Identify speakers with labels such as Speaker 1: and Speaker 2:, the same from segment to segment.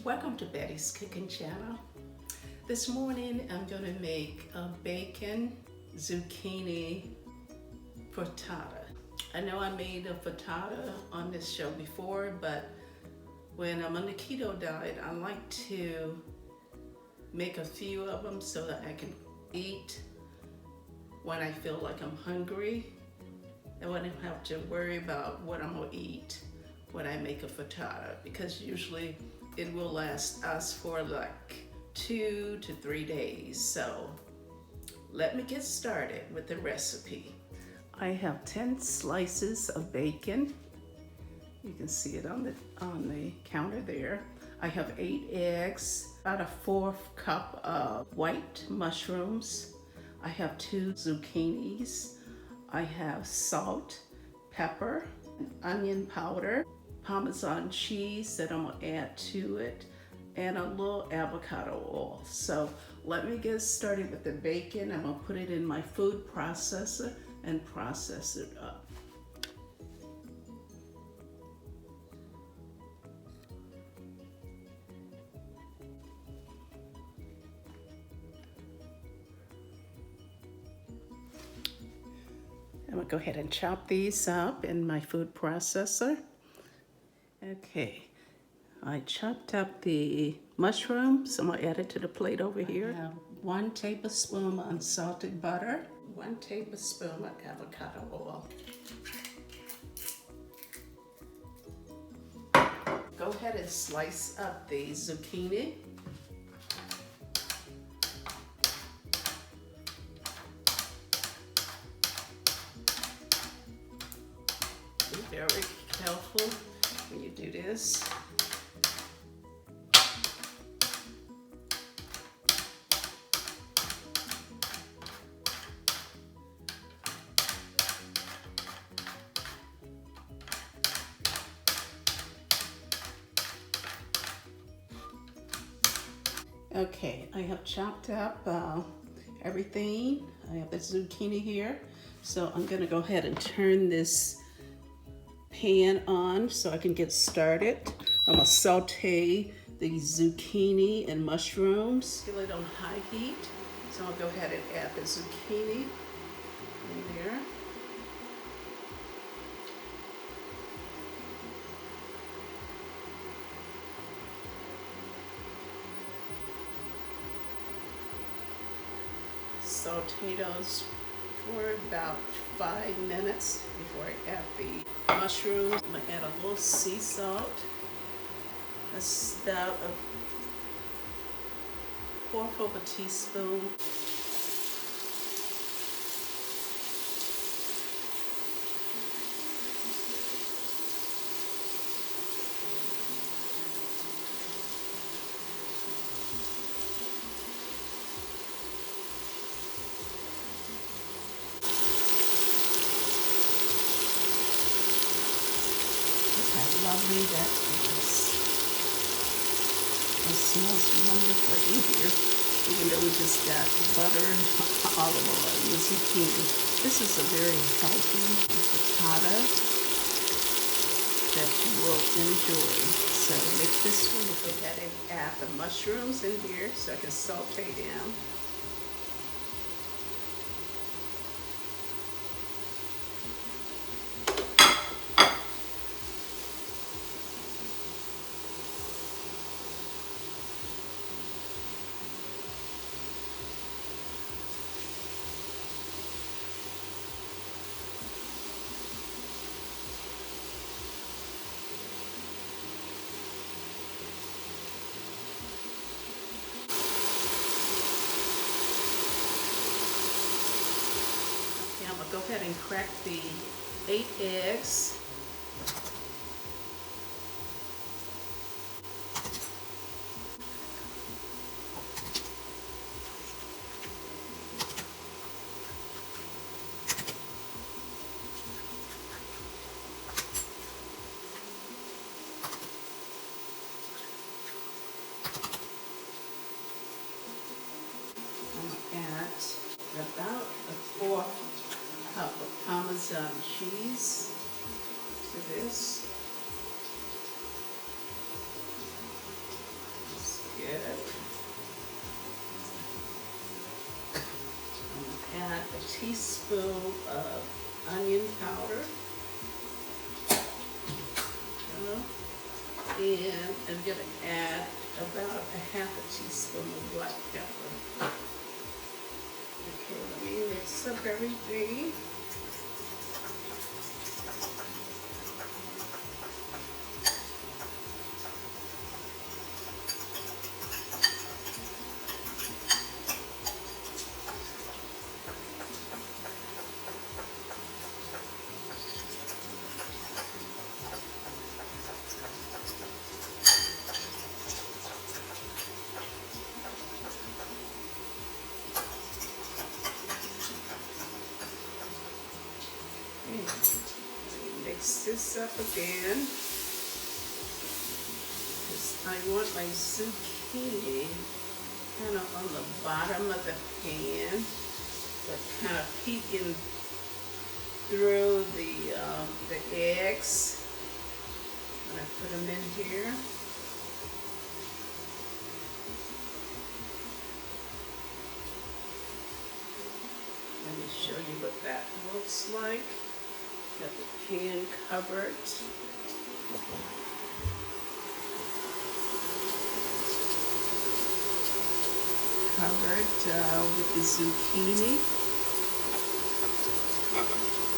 Speaker 1: Welcome to Betty's Cooking Channel. This morning I'm going to make a bacon zucchini frittata. I know I made a frittata on this show before, but when I'm on the keto diet, I like to make a few of them so that I can eat when I feel like I'm hungry. I wouldn't have to worry about what I'm going to eat when I make a frittata, because usually it will last us for like 2 to 3 days. So let me get started with the recipe. I have 10 slices of bacon. You can see it on the counter there. I have 8 eggs, about a 1/4 cup of white mushrooms. I have 2 zucchinis. I have salt, pepper, onion powder, Parmesan cheese that I'm gonna add to it, and a little avocado oil. So let me get started with the bacon. I'm gonna put it in my food processor and process it up. I'm gonna go ahead and chop these up in my food processor. Okay, I chopped up the mushrooms. I'm gonna add it to the plate over here. I have 1 tablespoon of unsalted butter, 1 tablespoon of avocado oil. Go ahead and slice up the zucchini. Be very careful when you do this. Okay, I have chopped up everything. I have the zucchini here. So I'm gonna go ahead and turn this pan on so I can get started. I'm gonna saute the zucchini and mushrooms. Still it on high heat. So I'll go ahead and add the zucchini in there. Saute those for about 5 minutes before I add the mushrooms. I'm gonna add a little sea salt, about a 1/4 of a teaspoon. Lovely that is. It smells wonderful in here, even though we just got butter and olive oil and the zucchini. This is a very healthy frittata that you will enjoy. So make this one. Go ahead and add the mushrooms in here so I can saute them. Go ahead and crack the 8 eggs. And add about a 1/4 cup of Parmesan cheese to this. a teaspoon of onion powder. And I'm going to add about a half a teaspoon of black pepper. Okay, let me mix up everything. Mix this up again, because I want my zucchini kind of on the bottom of the pan, but kind of peeking through the eggs when I put them in here. Let me show you what that looks like. Got the pan covered. With the zucchini.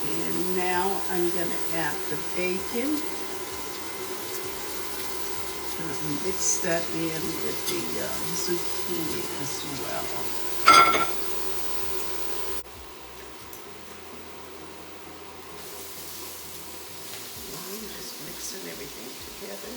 Speaker 1: And now I'm going to add the bacon. Mix that in with the zucchini as well. Just mixing everything together.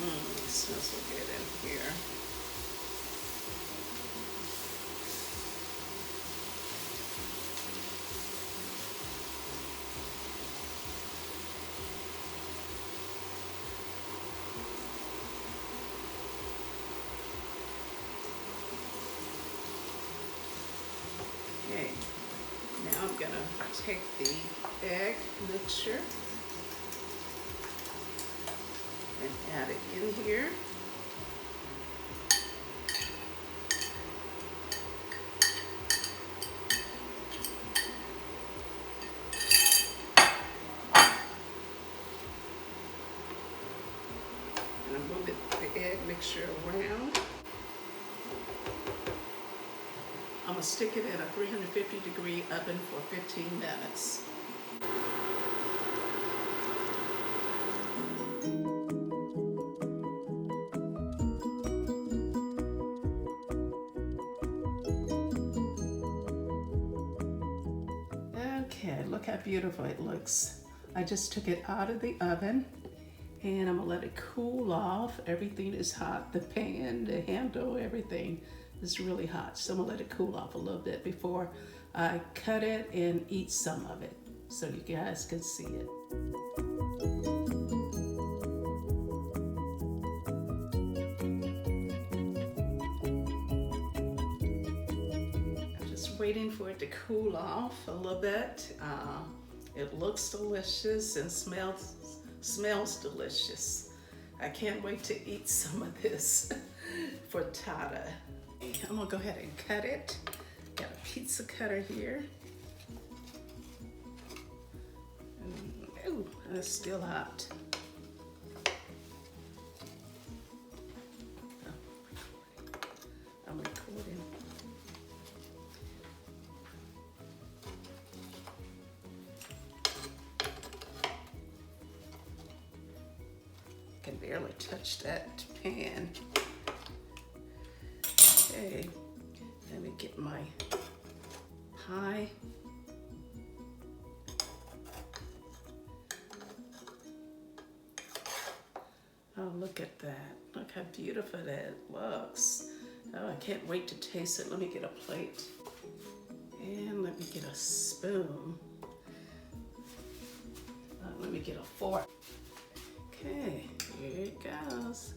Speaker 1: It smells so good in here. Okay, now I'm going to take the egg mixture and add it in here. And I'm moving the egg mixture around. I'm going to stick it in a 350-degree oven for 15 minutes. Okay, look how beautiful it looks. I just took it out of the oven and I'm gonna let it cool off. Everything is hot, the pan, the handle, everything is really hot. So I'm gonna let it cool off a little bit before I cut it and eat some of it so you guys can see it. I'm just waiting for it to cool off a little bit. It looks delicious and smells delicious. I can't wait to eat some of this frittata. I'm gonna go ahead and cut it. Got a pizza cutter here. Ooh, it's still hot. I'm recording. I can barely touch that pan. Okay, let me get my pie. Oh, look at that. Look how beautiful that looks. Oh, I can't wait to taste it. Let me get a plate. And let me get a spoon. Let me get a fork. Okay, here it goes.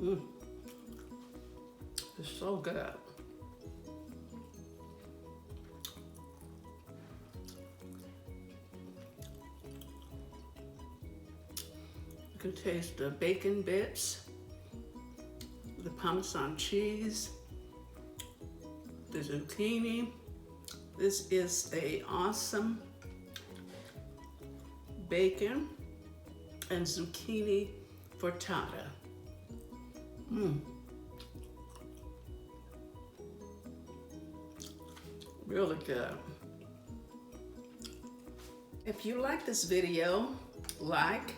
Speaker 1: It's so good. You can taste the bacon bits, the Parmesan cheese, the zucchini. This is an awesome bacon and zucchini frittata. Really good. If you like this video, like,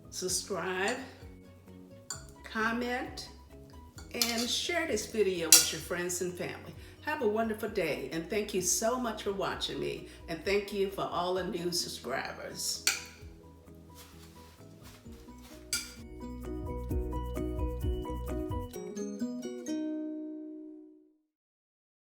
Speaker 1: subscribe, comment, and share this video with your friends and family. Have a wonderful day, and thank you so much for watching me, and thank you for all the new subscribers.